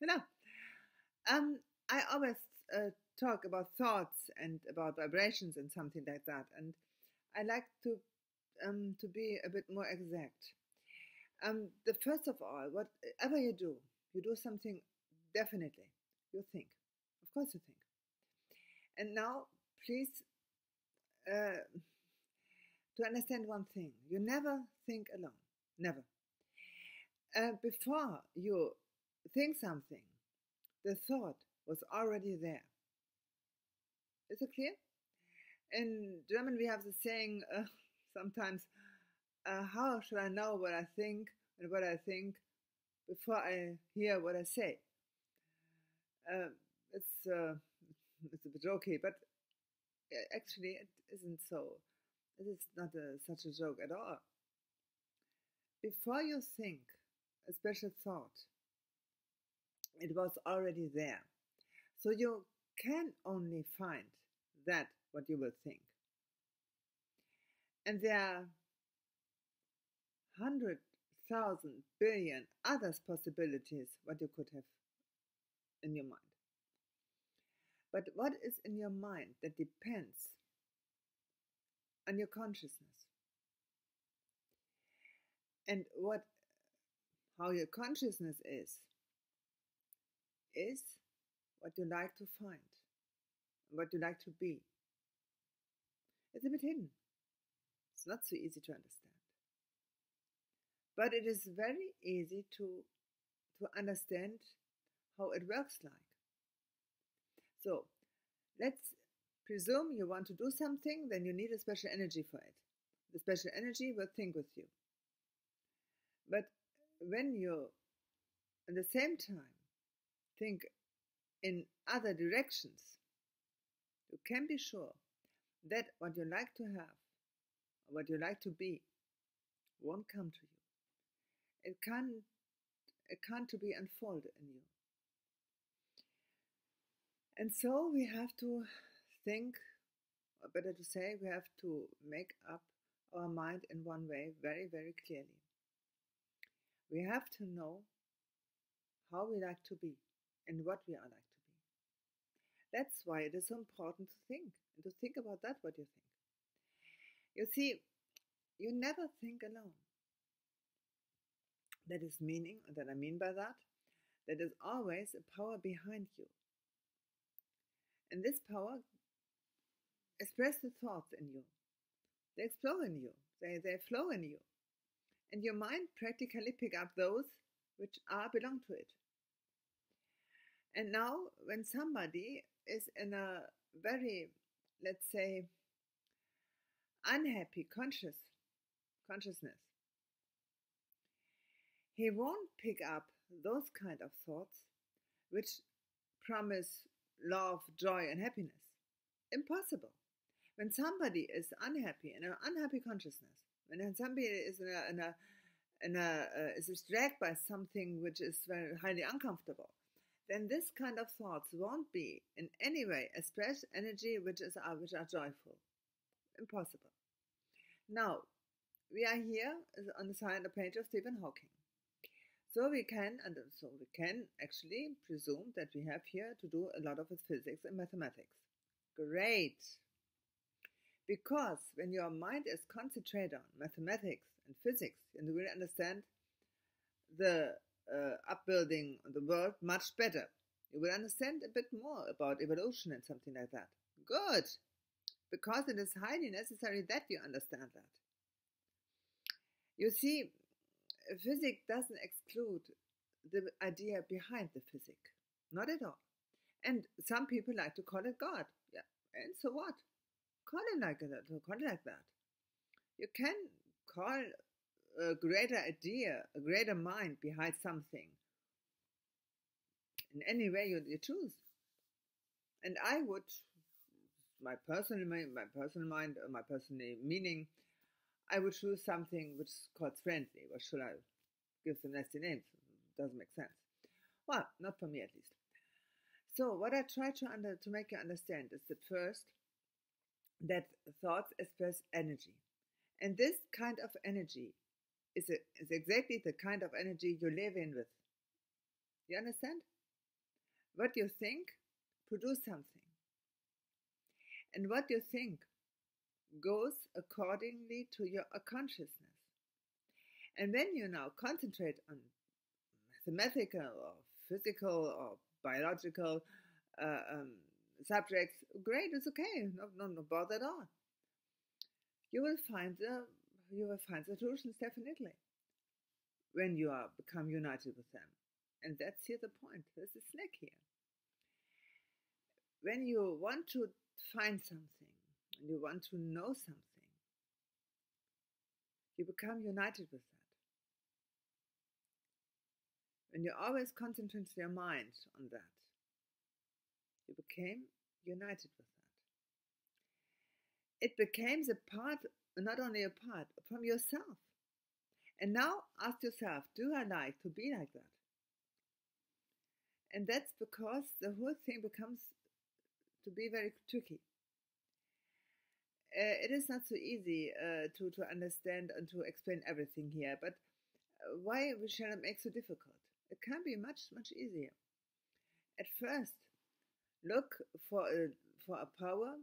You know, um, I always talk about thoughts and about vibrations and something like that, and I like to be a bit more exact. The first of all, whatever you do something definitely. You think, of course, you think. And now, please, uh, to understand one thing, you never think alone. Never. Before you think something, the thought was already there. Is it clear? In German, we have the saying sometimes, how should I know what I think and what I think before I hear what I say? Uh, it's, uh, it's a bit jokey, but actually, it isn't so. It is not such a joke at all. Before you think a special thought, it was already there. So you can only find that what you will think. And there are 100,000 billion other possibilities what you could have in your mind. But what is in your mind that depends on your consciousness. And how your consciousness is what you like to find, what you like to be. It's a bit hidden. It's not so easy to understand. But it is very easy to understand how it works like. So let's presume you want to do something, then you need a special energy for it. The special energy will think with you. But when you, at the same time, think in other directions, you can be sure that what you like to have, or what you like to be, won't come to you. It can't to be unfolded in you. And so we have to think, or better to say, we have to make up our mind in one way very, very clearly. We have to know how we like to be and what we are like to be. That's why it is so important to think and to think about that, what you think. You see, you never think alone. That is meaning, that I mean by that, there is always a power behind you. And this power expresses the thoughts in you. They explode in you. They flow in you. And your mind practically pick up those which belong to it. And now, when somebody is in a very, let's say, unhappy consciousness, he won't pick up those kind of thoughts which promise love, joy, and happiness. Impossible. When somebody is unhappy, in an unhappy consciousness, when somebody is is distracted by something which is very highly uncomfortable, then this kind of thoughts won't be in any way express energy which are joyful. Impossible. Now, we are here on the page of Stephen Hawking. So we can actually presume that we have here to do a lot of physics and mathematics. Great! Because when your mind is concentrated on mathematics and physics, and you will understand the upbuilding of the world much better. You will understand a bit more about evolution and something like that. Good! Because it is highly necessary that you understand that. You see, physics doesn't exclude the idea behind the physics. Not at all. And some people like to call it God. Yeah. And so what? Call it like that. You can call a greater idea, a greater mind behind something in any way you choose. And I would, my personal mind, my personal meaning, I would choose something which is called friendly. What should I give some nasty names? It doesn't make sense. Well, not for me at least. So what I try to make you understand is that first, that thoughts express energy. And this kind of energy is exactly the kind of energy you live in with. You understand? What you think produce something, and what you think goes accordingly to your consciousness. And when you now concentrate on mathematical or physical or biological uh, um, subjects, great, it's okay, no bother at all. You will find the solutions definitely when you are become united with them. And that's here the point. There's a snack here. When you want to find something, and you want to know something, you become united with that. When you always concentrate your mind on that, you became united with that. It became a part, not only a part, from yourself. And now ask yourself, do I like to be like that? And that's because the whole thing becomes to be very tricky. It is not so easy to understand and to explain everything here, but why we shall it make so difficult? It can be much, much easier. At first, look for a power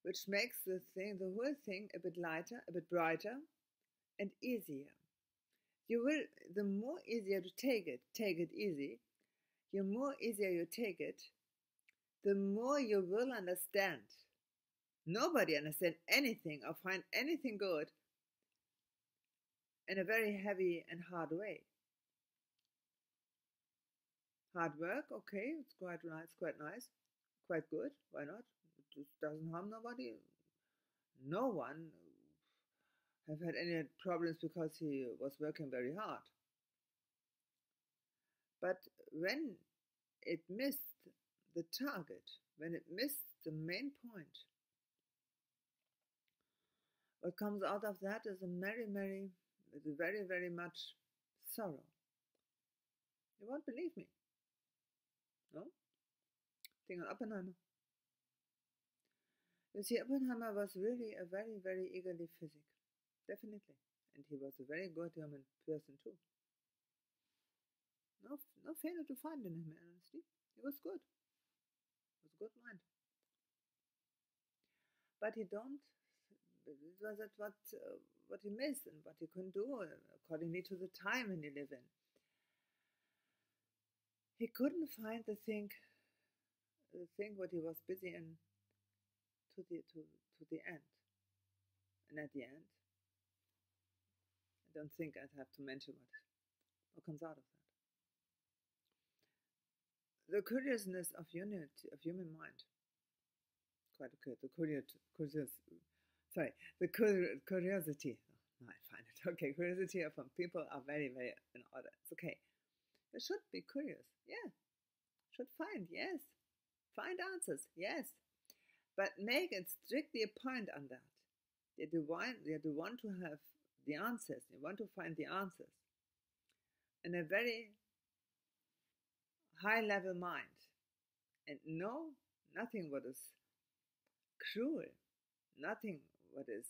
which makes the whole thing a bit lighter, a bit brighter, and easier. You will, the more easier to take it easy, the more easier you take it, the more you will understand. Nobody understands anything or find anything good in a very heavy and hard way. Hard work, okay, it's quite nice, quite good. Why not? It just doesn't harm nobody. No one have had any problems because he was working very hard. But when it missed the target, when it missed the main point, what comes out of that is very, very much sorrow. You won't believe me. No? Think of Oppenheimer. You see, Oppenheimer was really a very, very eagerly physic. Definitely. And he was a very good human person too. No failure to find in him, honestly. He was good. He was a good mind. But he don't. It was at what he missed and what he couldn't do accordingly to the time when he lived in. He couldn't find the thing what he was busy in to the end. And at the end, I don't think I'd have to mention what comes out of that. The curiousness of human mind. Quite okay. The curiosity. No, I find it okay. Curiosity from people are very, very in order. It's okay. You should be curious. Yeah. Should find. Yes. Find answers. Yes. But make it strictly a point on that. You want to have the answers. You want to find the answers in a very high level mind. And no, nothing what is cruel, nothing what is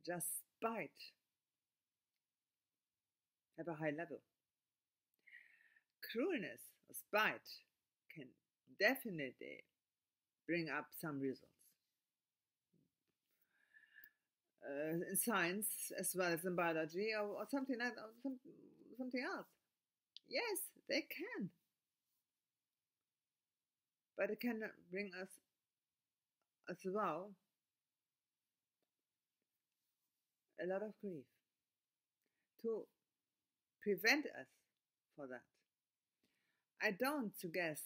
just spite. Have a high level. Cruelness or spite can definitely bring up some results. In science as well as in biology or something like that, or something else. Yes, they can. But it can bring us as well a lot of grief to prevent us for that. I don't suggest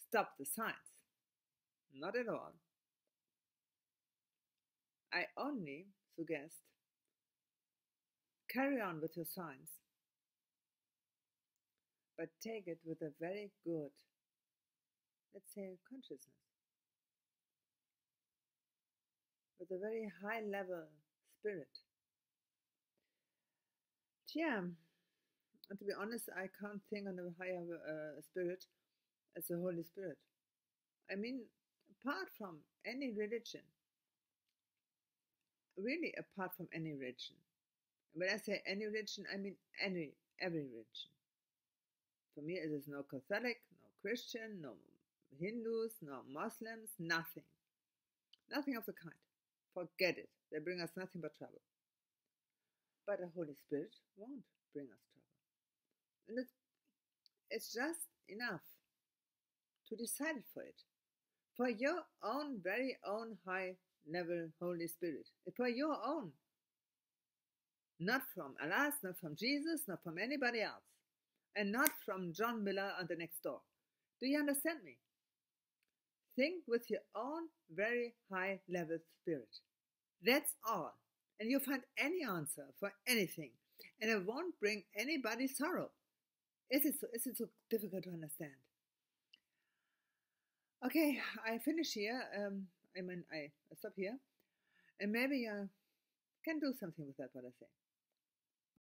stop the science. Not at all. I only suggest carry on with your science, but take it with a very good, let's say, consciousness, with a very high level spirit. Yeah, and to be honest, I can't think on a higher spirit as the Holy Spirit. I mean, apart from any religion, really apart from any religion. When I say any religion, I mean every religion. For me, it is no Catholic, no Christian, no Hindus, no Muslims, nothing. Nothing of the kind. Forget it. They bring us nothing but trouble. But the Holy Spirit won't bring us trouble. And it's just enough to decide for it. For your own very own high level Holy Spirit. For your own. Not from Allah, not from Jesus, not from anybody else. And not from John Miller on the next door. Do you understand me? Think with your own very high level spirit. That's all. And you'll find any answer for anything. And it won't bring anybody sorrow. Is it so difficult to understand? Okay, I finish here. I stop here. And maybe I can do something with that, what I say.